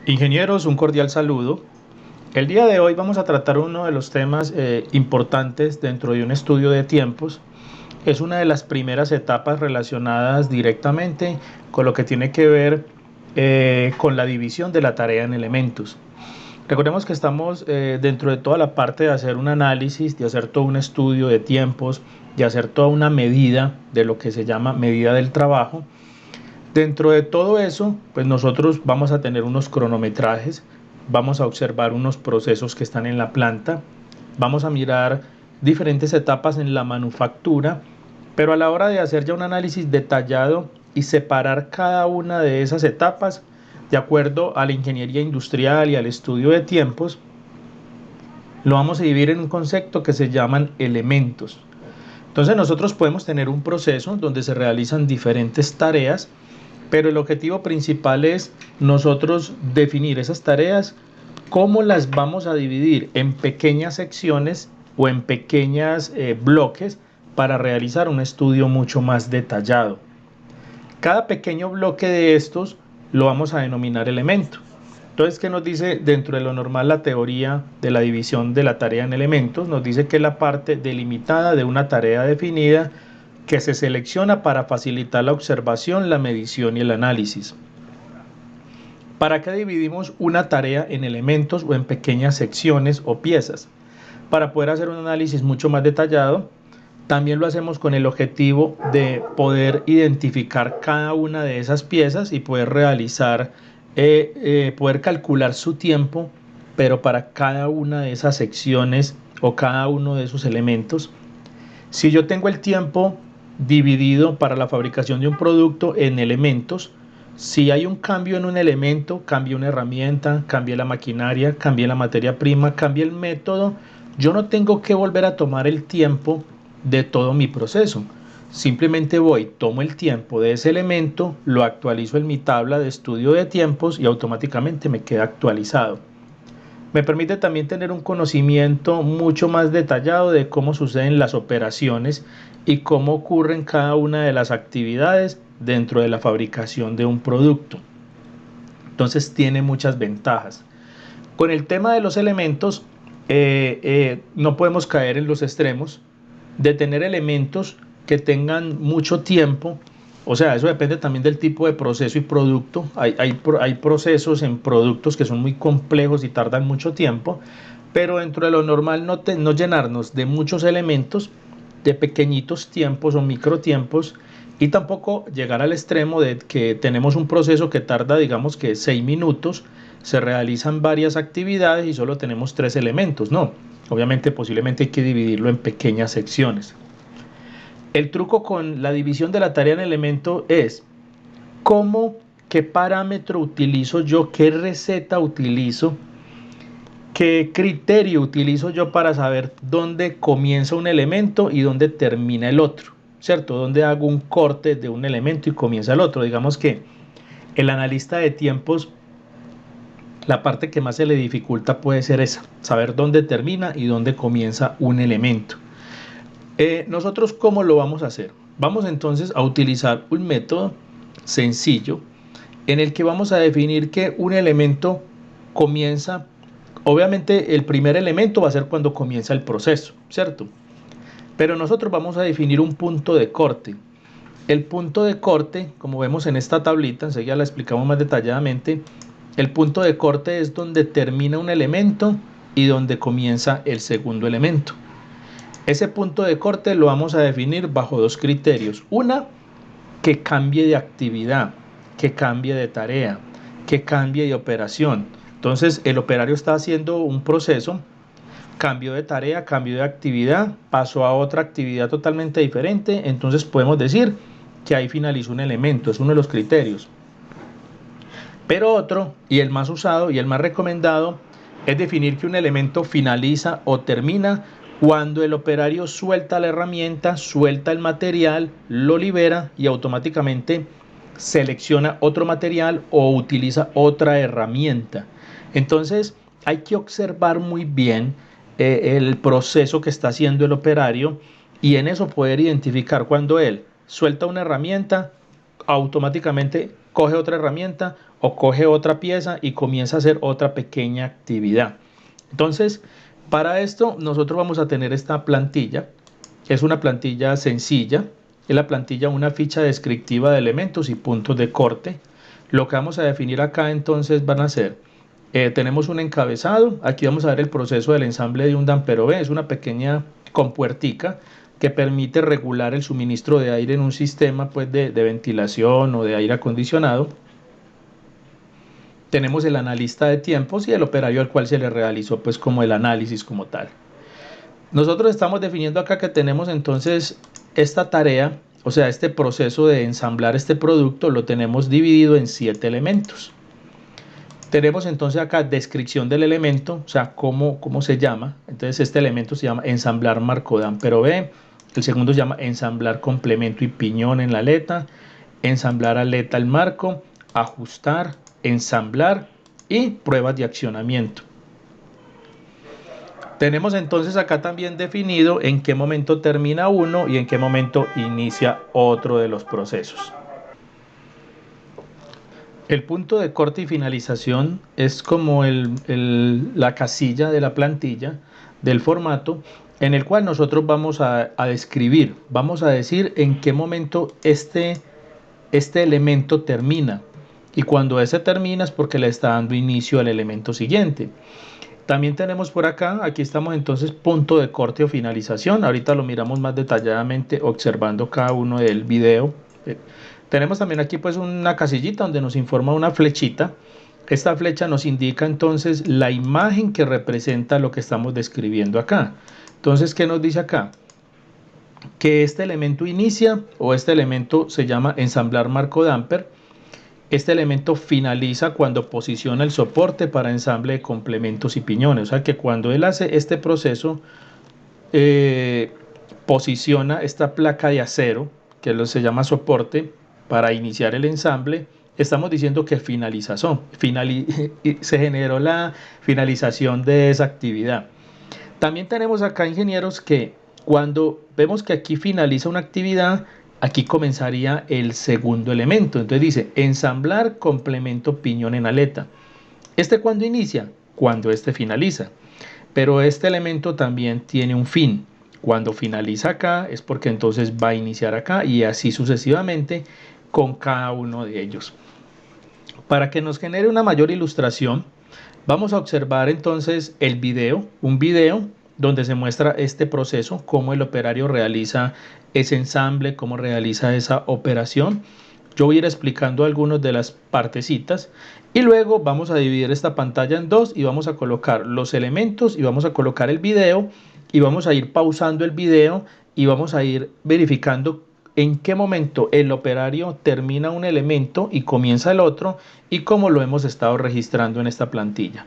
Ingenieros, un cordial saludo. El día de hoy vamos a tratar uno de los temas importantes dentro de un estudio de tiempos. Es una de las primeras etapas relacionadas directamente con lo que tiene que ver con la división de la tarea en elementos. Recordemos que estamos dentro de toda la parte de hacer un análisis, de hacer todo un estudio de tiempos, de hacer toda una medida de lo que se llama medida del trabajo. Dentro de todo eso, pues nosotros vamos a tener unos cronometrajes, vamos a observar unos procesos que están en la planta, vamos a mirar diferentes etapas en la manufactura, pero a la hora de hacer ya un análisis detallado y separar cada una de esas etapas, de acuerdo a la ingeniería industrial y al estudio de tiempos, lo vamos a dividir en un concepto que se llaman elementos. Entonces nosotros podemos tener un proceso donde se realizan diferentes tareas, pero el objetivo principal es nosotros definir esas tareas, cómo las vamos a dividir en pequeñas secciones o en pequeños bloques para realizar un estudio mucho más detallado. Cada pequeño bloque de estos lo vamos a denominar elemento. Entonces, ¿qué nos dice dentro de lo normal la teoría de la división de la tarea en elementos? Nos dice que es la parte delimitada de una tarea definida que se selecciona para facilitar la observación, la medición y el análisis. ¿Para qué dividimos una tarea en elementos o en pequeñas secciones o piezas? Para poder hacer un análisis mucho más detallado. También lo hacemos con el objetivo de poder identificar cada una de esas piezas y poder realizar, poder calcular su tiempo, pero para cada una de esas secciones o cada uno de esos elementos. Si yo tengo el tiempo dividido para la fabricación de un producto en elementos, si hay un cambio en un elemento, cambia una herramienta, cambia la maquinaria, cambia la materia prima, cambia el método, yo no tengo que volver a tomar el tiempo de todo mi proceso. Simplemente voy, tomo el tiempo de ese elemento, lo actualizo en mi tabla de estudio de tiempos y automáticamente me queda actualizado. Me permite también tener un conocimiento mucho más detallado de cómo suceden las operaciones y cómo ocurren cada una de las actividades dentro de la fabricación de un producto. Entonces tiene muchas ventajas. Con el tema de los elementos, no podemos caer en los extremos de tener elementos que tengan mucho tiempo. O sea, eso depende también del tipo de proceso y producto. Hay procesos en productos que son muy complejos y tardan mucho tiempo, pero dentro de lo normal no llenarnos de muchos elementos, de pequeñitos tiempos o microtiempos, y tampoco llegar al extremo de que tenemos un proceso que tarda, digamos que 6 minutos, se realizan varias actividades y solo tenemos 3 elementos. No, obviamente posiblemente hay que dividirlo en pequeñas secciones. El truco con la división de la tarea en elemento es cómo, qué parámetro utilizo yo, qué receta utilizo, qué criterio utilizo yo para saber dónde comienza un elemento y dónde termina el otro, ¿cierto? Dónde hago un corte de un elemento y comienza el otro. Digamos que el analista de tiempos, la parte que más se le dificulta puede ser esa, saber dónde termina y dónde comienza un elemento. Nosotros, ¿cómo lo vamos a hacer? Vamos entonces a utilizar un método sencillo en el que vamos a definir que un elemento comienza, obviamente el primer elemento va a ser cuando comienza el proceso, ¿cierto? Pero nosotros vamos a definir un punto de corte. El punto de corte, como vemos en esta tablita, enseguida la explicamos más detalladamente, el punto de corte es donde termina un elemento y donde comienza el segundo elemento. Ese punto de corte lo vamos a definir bajo dos criterios. Una, que cambie de actividad, que cambie de tarea, que cambie de operación. Entonces el operario está haciendo un proceso, cambio de tarea, cambio de actividad, pasó a otra actividad totalmente diferente, entonces podemos decir que ahí finalizó un elemento, es uno de los criterios. Pero otro, y el más usado y el más recomendado, es definir que un elemento finaliza o termina cuando el operario suelta la herramienta, suelta el material, lo libera y automáticamente selecciona otro material o utiliza otra herramienta. Entonces hay que observar muy bien el proceso que está haciendo el operario y en eso poder identificar cuando él suelta una herramienta, automáticamente coge otra herramienta o coge otra pieza y comienza a hacer otra pequeña actividad. Entonces, para esto nosotros vamos a tener esta plantilla. Es una plantilla sencilla. Es la plantilla, una ficha descriptiva de elementos y puntos de corte. Lo que vamos a definir acá entonces van a ser, tenemos un encabezado. Aquí vamos a ver el proceso del ensamble de un dampero B. Es una pequeña compuertica que permite regular el suministro de aire en un sistema pues, de ventilación o de aire acondicionado. Tenemos el analista de tiempos y el operario al cual se le realizó pues como el análisis como tal. Nosotros estamos definiendo acá que tenemos entonces esta tarea, o sea, este proceso de ensamblar este producto lo tenemos dividido en 7 elementos. Tenemos entonces acá descripción del elemento, o sea, cómo se llama. Entonces este elemento se llama ensamblar marco dampero B. El segundo se llama ensamblar complemento y piñón en la aleta, ensamblar aleta al marco, ajustar, ensamblar y pruebas de accionamiento. Tenemos entonces acá también definido en qué momento termina uno y en qué momento inicia otro de los procesos. El punto de corte y finalización es como la casilla de la plantilla del formato en el cual nosotros vamos a describir, vamos a decir en qué momento este elemento termina. Y cuando ese termina es porque le está dando inicio al elemento siguiente. También tenemos por acá, aquí estamos entonces punto de corte o finalización. Ahorita lo miramos más detalladamente observando cada uno del video. Tenemos también aquí pues una casillita donde nos informa una flechita. Esta flecha nos indica entonces la imagen que representa lo que estamos describiendo acá. Entonces, ¿qué nos dice acá? Que este elemento inicia o este elemento se llama ensamblar marco damper. Este elemento finaliza cuando posiciona el soporte para ensamble de complementos y piñones. O sea que cuando él hace este proceso, posiciona esta placa de acero, que se llama soporte, para iniciar el ensamble. Estamos diciendo que se generó la finalización de esa actividad. También tenemos acá, ingenieros, que cuando vemos que aquí finaliza una actividad, aquí comenzaría el segundo elemento. Entonces dice ensamblar complemento piñón en aleta. ¿Cuándo inicia? Cuando finaliza. Pero este elemento también tiene un fin. Cuando finaliza acá es porque entonces va a iniciar acá y así sucesivamente con cada uno de ellos. Para que nos genere una mayor ilustración, vamos a observar entonces el video, un video donde se muestra este proceso, cómo el operario realiza ese ensamble, cómo realiza esa operación. Yo voy a ir explicando algunas de las partecitas y luego vamos a dividir esta pantalla en dos y vamos a colocar los elementos y vamos a colocar el video y vamos a ir pausando el video y vamos a ir verificando en qué momento el operario termina un elemento y comienza el otro y cómo lo hemos estado registrando en esta plantilla.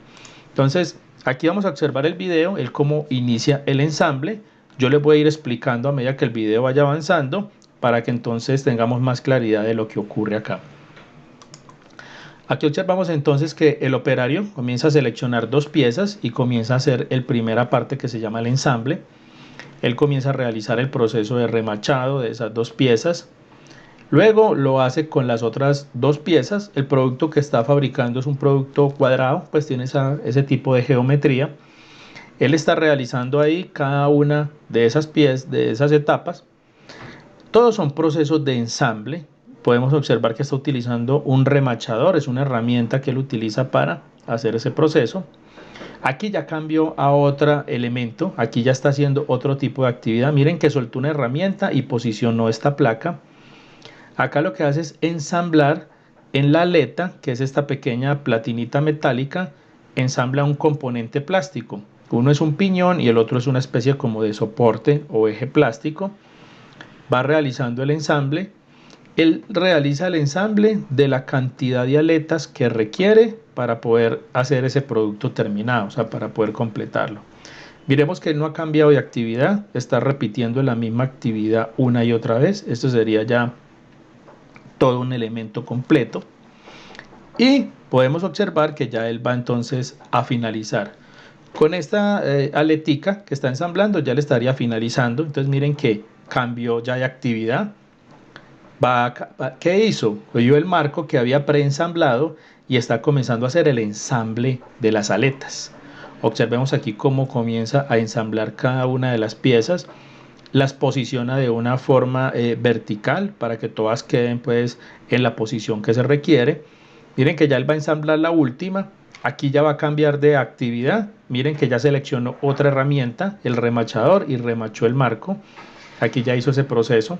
Entonces, aquí vamos a observar el video, el cómo inicia el ensamble. Yo les voy a ir explicando a medida que el video vaya avanzando para que entonces tengamos más claridad de lo que ocurre acá. Aquí observamos entonces que el operario comienza a seleccionar dos piezas y comienza a hacer la primera parte que se llama el ensamble. Él comienza a realizar el proceso de remachado de esas dos piezas. Luego lo hace con las otras dos piezas. El producto que está fabricando es un producto cuadrado, pues tiene ese tipo de geometría. Él está realizando ahí cada una de esas piezas, de esas etapas. Todos son procesos de ensamble. Podemos observar que está utilizando un remachador, es una herramienta que él utiliza para hacer ese proceso. Aquí ya cambió a otro elemento, aquí ya está haciendo otro tipo de actividad. Miren que soltó una herramienta y posicionó esta placa. Acá lo que hace es ensamblar en la aleta, que es esta pequeña platinita metálica, ensambla un componente plástico. Uno es un piñón y el otro es una especie como de soporte o eje plástico. Va realizando el ensamble. Él realiza el ensamble de la cantidad de aletas que requiere para poder hacer ese producto terminado, o sea, para poder completarlo. Miremos que él no ha cambiado de actividad, está repitiendo la misma actividad una y otra vez. Esto sería ya todo un elemento completo. Y podemos observar que ya él va entonces a finalizar. Con esta aletica que está ensamblando ya le estaría finalizando. Entonces miren que cambió ya de actividad. ¿Qué hizo? Cogió el marco que había preensamblado y está comenzando a hacer el ensamble de las aletas. Observemos aquí cómo comienza a ensamblar cada una de las piezas, las posiciona de una forma vertical para que todas queden pues en la posición que se requiere. Miren que ya él va a ensamblar la última. Aquí ya va a cambiar de actividad. Miren que ya seleccionó otra herramienta, el remachador, y remachó el marco. Aquí ya hizo ese proceso.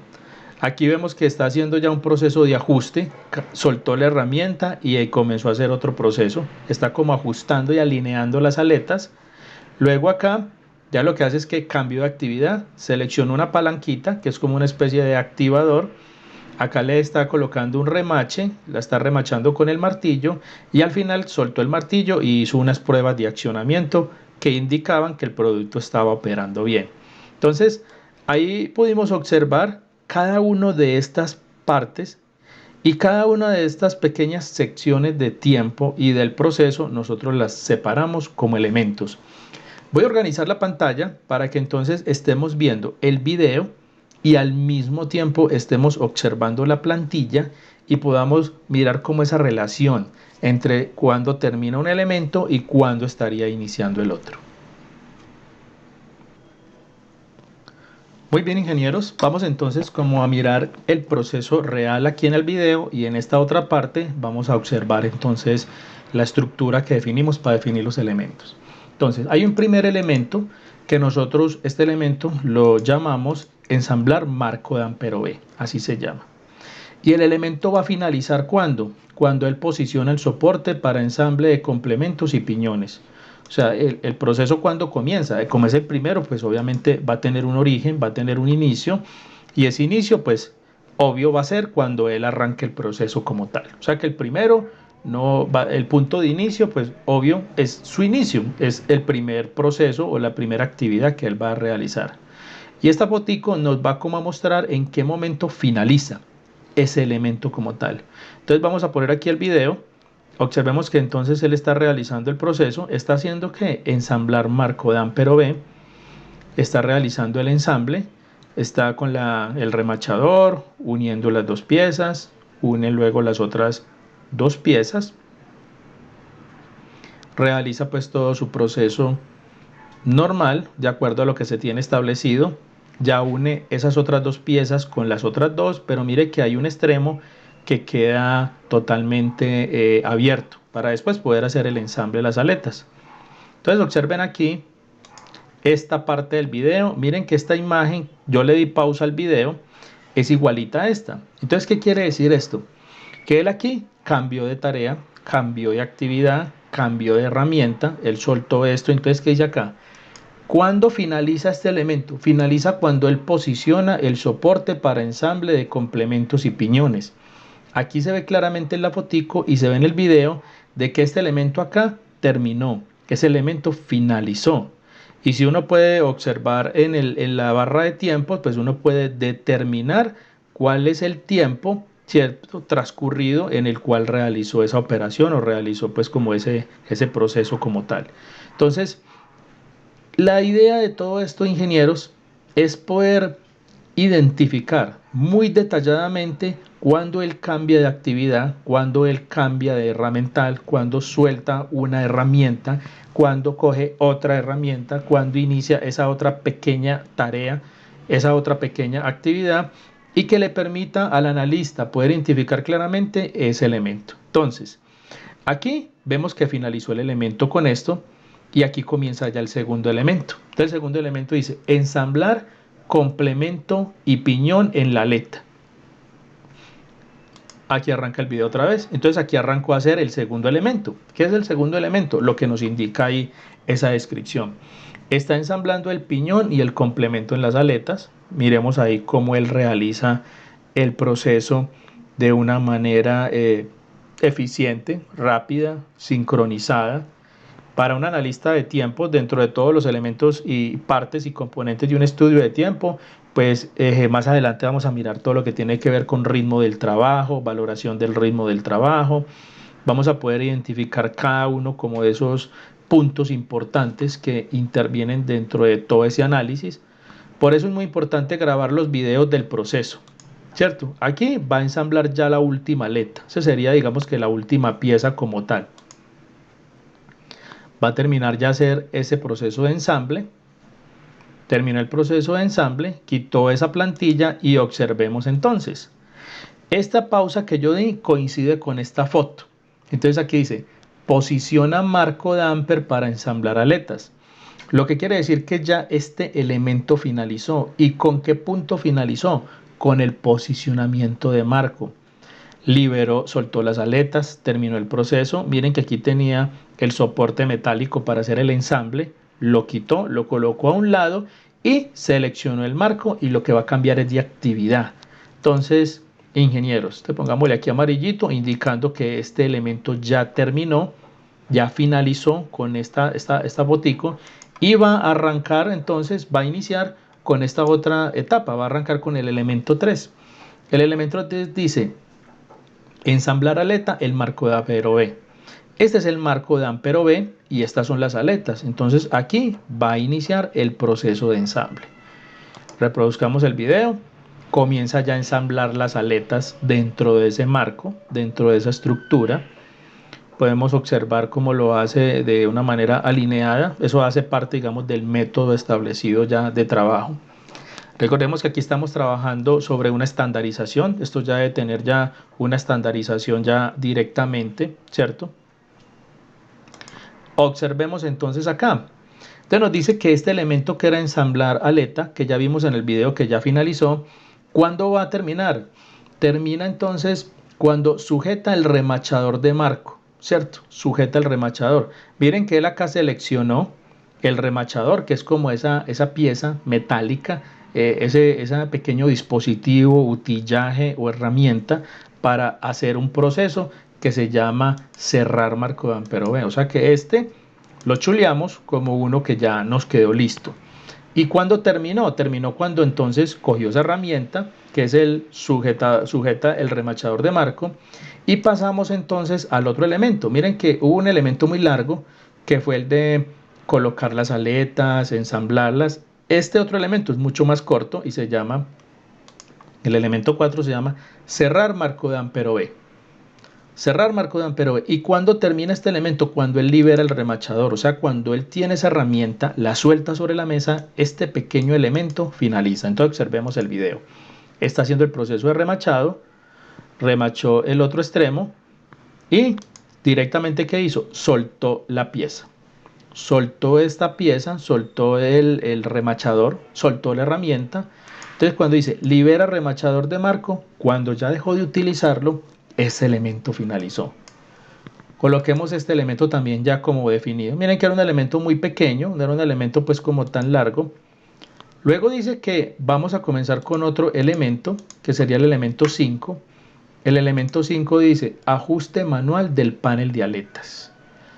Aquí vemos que está haciendo ya un proceso de ajuste, soltó la herramienta y ahí comenzó a hacer otro proceso. Está como ajustando y alineando las aletas. Luego acá ya lo que hace es que cambio de actividad, selecciono una palanquita que es como una especie de activador. Acá le está colocando un remache, la está remachando con el martillo y al final soltó el martillo y hizo unas pruebas de accionamiento que indicaban que el producto estaba operando bien. Entonces ahí pudimos observar cada una de estas partes y cada una de estas pequeñas secciones de tiempo y del proceso nosotros las separamos como elementos. Voy a organizar la pantalla para que entonces estemos viendo el video y al mismo tiempo estemos observando la plantilla y podamos mirar cómo esa relación entre cuándo termina un elemento y cuándo estaría iniciando el otro. Muy bien, ingenieros, vamos entonces como a mirar el proceso real aquí en el video y en esta otra parte vamos a observar entonces la estructura que definimos para definir los elementos. Entonces, hay un primer elemento que nosotros, este elemento lo llamamos ensamblar marco de Ampero B, así se llama. Y el elemento va a finalizar ¿cuándo? Cuando él posiciona el soporte para ensamble de complementos y piñones. O sea, el proceso cuando comienza, como es el primero, pues obviamente va a tener un origen, va a tener un inicio, y ese inicio, pues, obvio va a ser cuando él arranque el proceso como tal. O sea que el primero, no va, el punto de inicio, pues, obvio, es su inicio, es el primer proceso o la primera actividad que él va a realizar. Y esta fotico nos va como a mostrar en qué momento finaliza ese elemento como tal. Entonces vamos a poner aquí el video. Observemos que entonces él está realizando el proceso, está haciendo que ensamblar marco de Ampero B, está realizando el ensamble, está con el remachador, uniendo las dos piezas, une luego las otras dos piezas, realiza pues todo su proceso normal, de acuerdo a lo que se tiene establecido, ya une esas otras dos piezas con las otras dos, pero mire que hay un extremo que queda totalmente abierto para después poder hacer el ensamble de las aletas. Entonces observen aquí esta parte del video, miren que esta imagen, yo le di pausa al video, es igualita a esta. Entonces, ¿qué quiere decir esto? Que él aquí cambió de tarea, cambió de actividad, cambió de herramienta, él soltó esto. Entonces, ¿qué dice acá? ¿Cuándo finaliza este elemento? Finaliza cuando él posiciona el soporte para ensamble de complementos y piñones. Aquí se ve claramente en la fotico y se ve en el video de que este elemento acá terminó, que ese elemento finalizó. Y si uno puede observar en la barra de tiempo, pues uno puede determinar cuál es el tiempo, ¿cierto?, transcurrido en el cual realizó esa operación o realizó pues como ese proceso como tal. Entonces, la idea de todo esto, ingenieros, es poder identificar muy detalladamente cuando él cambia de actividad, cuando él cambia de herramental, cuando suelta una herramienta, cuando coge otra herramienta, cuando inicia esa otra pequeña tarea, esa otra pequeña actividad, y que le permita al analista poder identificar claramente ese elemento. Entonces, aquí vemos que finalizó el elemento con esto y aquí comienza ya el segundo elemento. Entonces, el segundo elemento dice ensamblar complemento y piñón en la aleta. Aquí arranca el video otra vez. Entonces aquí arrancó a hacer el segundo elemento. ¿Qué es el segundo elemento? Lo que nos indica ahí esa descripción. Está ensamblando el piñón y el complemento en las aletas. Miremos ahí cómo él realiza el proceso de una manera eficiente, rápida, sincronizada. Para un analista de tiempo, dentro de todos los elementos y partes y componentes de un estudio de tiempo, pues más adelante vamos a mirar todo lo que tiene que ver con ritmo del trabajo, valoración del ritmo del trabajo. Vamos a poder identificar cada uno como de esos puntos importantes que intervienen dentro de todo ese análisis. Por eso es muy importante grabar los videos del proceso. ¿cierto? Aquí va a ensamblar ya la última aleta. Esa sería, digamos que la última pieza como tal. Va a terminar ya hacer ese proceso de ensamble. Terminó el proceso de ensamble, quitó esa plantilla y observemos entonces. Esta pausa que yo di coincide con esta foto. Entonces aquí dice, posiciona marco damper para ensamblar aletas. Lo que quiere decir que ya este elemento finalizó. ¿Y con qué punto finalizó? Con el posicionamiento de marco. Liberó, soltó las aletas, terminó el proceso. Miren que aquí tenía el soporte metálico para hacer el ensamble. Lo quitó, lo colocó a un lado y seleccionó el marco y lo que va a cambiar es de actividad. Entonces, ingenieros, te pongámosle aquí amarillito indicando que este elemento ya terminó, ya finalizó con esta botico y va a arrancar, entonces va a iniciar con esta otra etapa, va a arrancar con el elemento 3. El elemento 3 dice, ensamblar aleta, el marco de ampero B. Este es el marco de ampero B y estas son las aletas. Entonces aquí va a iniciar el proceso de ensamble. Reproduzcamos el video. Comienza ya a ensamblar las aletas dentro de ese marco, dentro de esa estructura. Podemos observar cómo lo hace de una manera alineada. Eso hace parte, digamos, del método establecido ya de trabajo. Recordemos que aquí estamos trabajando sobre una estandarización. Esto ya debe tener ya una estandarización ya directamente, ¿cierto? Observemos entonces acá. Entonces nos dice que este elemento que era ensamblar aleta, que ya vimos en el video que ya finalizó, ¿cuándo va a terminar? Termina entonces cuando sujeta el remachador de marco, ¿cierto? Sujeta el remachador. Miren que él acá seleccionó el remachador, que es como esa pieza metálica, ese pequeño dispositivo, utillaje o herramienta para hacer un proceso que se llama cerrar marco de ampero B. O sea que este lo chuleamos como uno que ya nos quedó listo. ¿Y cuándo terminó? Terminó cuando entonces cogió esa herramienta, que es el sujeta el remachador de marco, y pasamos entonces al otro elemento. Miren que hubo un elemento muy largo, que fue el de colocar las aletas, ensamblarlas. Este otro elemento es mucho más corto y se llama, el elemento 4 se llama cerrar marco de ampero B. Cerrar marco de ampero B. ¿Y cuándo termina este elemento? Cuando él libera el remachador, o sea, cuando él tiene esa herramienta, la suelta sobre la mesa, este pequeño elemento finaliza. Entonces observemos el video. Está haciendo el proceso de remachado, remachó el otro extremo y directamente ¿qué hizo? Soltó la pieza. Soltó esta pieza, soltó el remachador, soltó la herramienta. Entonces cuando dice libera remachador de marco, cuando ya dejó de utilizarlo, ese elemento finalizó. Coloquemos este elemento también ya como definido. Miren que era un elemento muy pequeño, no era un elemento pues como tan largo. Luego dice que vamos a comenzar con otro elemento, que sería el elemento 5. El elemento 5 dice ajuste manual del panel de aletas.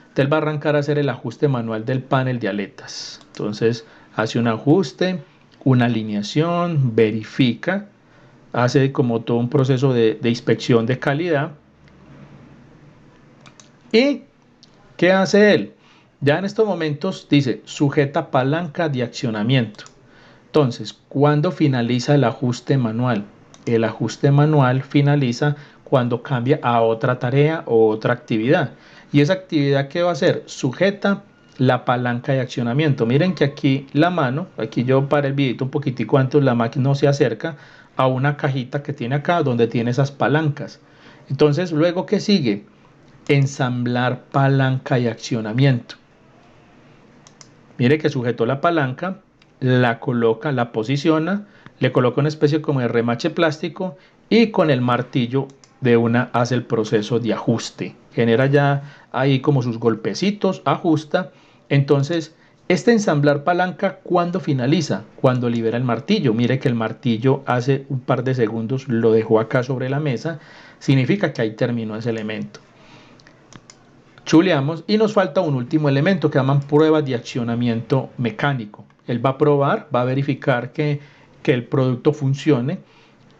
Entonces va a arrancar a hacer el ajuste manual del panel de aletas. Entonces hace un ajuste, una alineación, verifica, hace como todo un proceso de inspección de calidad. ¿Y qué hace él? Ya en estos momentos dice sujeta palanca de accionamiento. Entonces, ¿cuándo finaliza el ajuste manual? El ajuste manual finaliza cuando cambia a otra tarea o otra actividad. ¿Y esa actividad qué va a hacer? Sujeta la palanca de accionamiento. Miren que aquí la mano, aquí yo para el videito un poquitico antes, la máquina no se acerca a una cajita que tiene acá donde tiene esas palancas. Entonces, luego ¿qué sigue? Ensamblar palanca y accionamiento. Mire que sujetó la palanca, la coloca, la posiciona, le coloca una especie como de remache plástico y con el martillo de una hace el proceso de ajuste. Genera ya ahí como sus golpecitos, ajusta. Entonces, este ensamblar palanca, ¿cuándo finaliza? Cuando libera el martillo. Mire que el martillo hace un par de segundos lo dejó acá sobre la mesa. Significa que ahí terminó ese elemento. Chuleamos y nos falta un último elemento que llaman pruebas de accionamiento mecánico. Él va a probar, va a verificar que el producto funcione.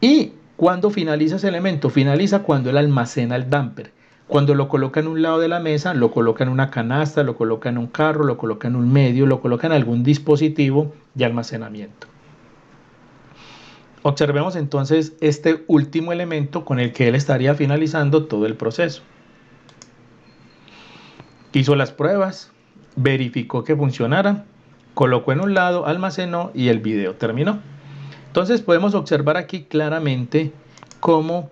Y cuando finaliza ese elemento, finaliza cuando él almacena el damper. Cuando lo coloca en un lado de la mesa, lo coloca en una canasta, lo coloca en un carro, lo coloca en un medio, lo coloca en algún dispositivo de almacenamiento. Observemos entonces este último elemento con el que él estaría finalizando todo el proceso. Hizo las pruebas, verificó que funcionara, colocó en un lado, almacenó y el video terminó. Entonces podemos observar aquí claramente cómo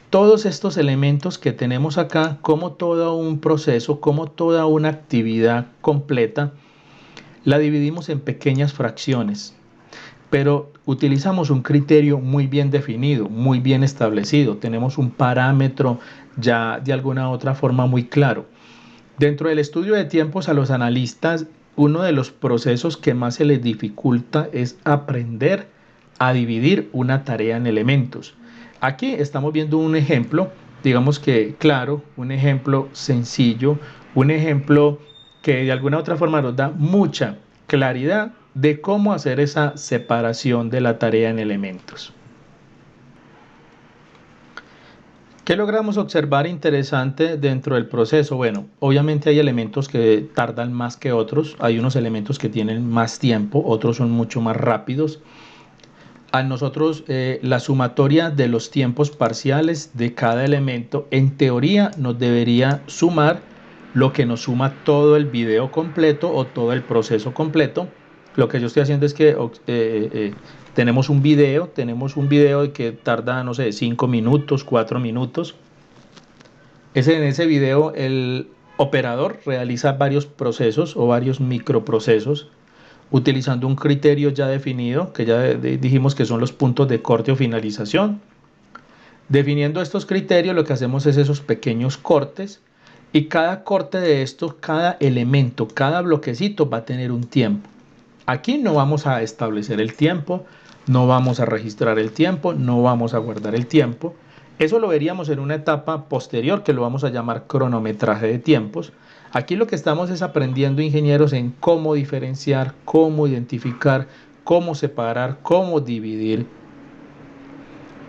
todos estos elementos que tenemos acá, como todo un proceso, como toda una actividad completa, la dividimos en pequeñas fracciones, pero utilizamos un criterio muy bien definido, muy bien establecido, tenemos un parámetro ya de alguna otra forma muy claro. Dentro del estudio de tiempos a los analistas, uno de los procesos que más se les dificulta es aprender a dividir una tarea en elementos. Aquí estamos viendo un ejemplo, digamos que claro, un ejemplo sencillo, un ejemplo que de alguna otra forma nos da mucha claridad de cómo hacer esa separación de la tarea en elementos. ¿Qué logramos observar interesante dentro del proceso? Bueno, obviamente hay elementos que tardan más que otros, hay unos elementos que tienen más tiempo, otros son mucho más rápidos. A nosotros la sumatoria de los tiempos parciales de cada elemento en teoría nos debería sumar lo que nos suma todo el video completo o todo el proceso completo. Lo que yo estoy haciendo es que tenemos un video que tarda, no sé, 5 minutos, 4 minutos. En ese video el operador realiza varios procesos o varios microprocesos utilizando un criterio ya definido, que ya dijimos que son los puntos de corte o finalización. Definiendo estos criterios, lo que hacemos es esos pequeños cortes, y cada corte de estos, cada elemento, cada bloquecito va a tener un tiempo. Aquí no vamos a establecer el tiempo, no vamos a registrar el tiempo, no vamos a guardar el tiempo. Eso lo veríamos en una etapa posterior que lo vamos a llamar cronometraje de tiempos. Aquí lo que estamos es aprendiendo, ingenieros, en cómo diferenciar, cómo identificar, cómo separar, cómo dividir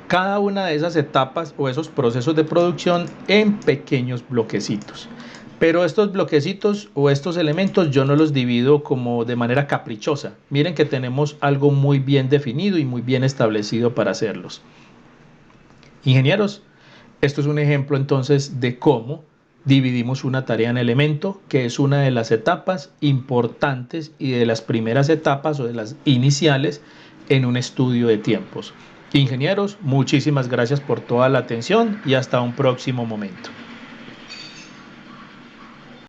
cada una de esas etapas o esos procesos de producción en pequeños bloquecitos. Pero estos bloquecitos o estos elementos yo no los divido como de manera caprichosa. Miren que tenemos algo muy bien definido y muy bien establecido para hacerlos. Ingenieros, esto es un ejemplo entonces de cómo dividimos una tarea en elemento, que es una de las etapas importantes y de las primeras etapas o de las iniciales en un estudio de tiempos. Ingenieros, muchísimas gracias por toda la atención y hasta un próximo momento.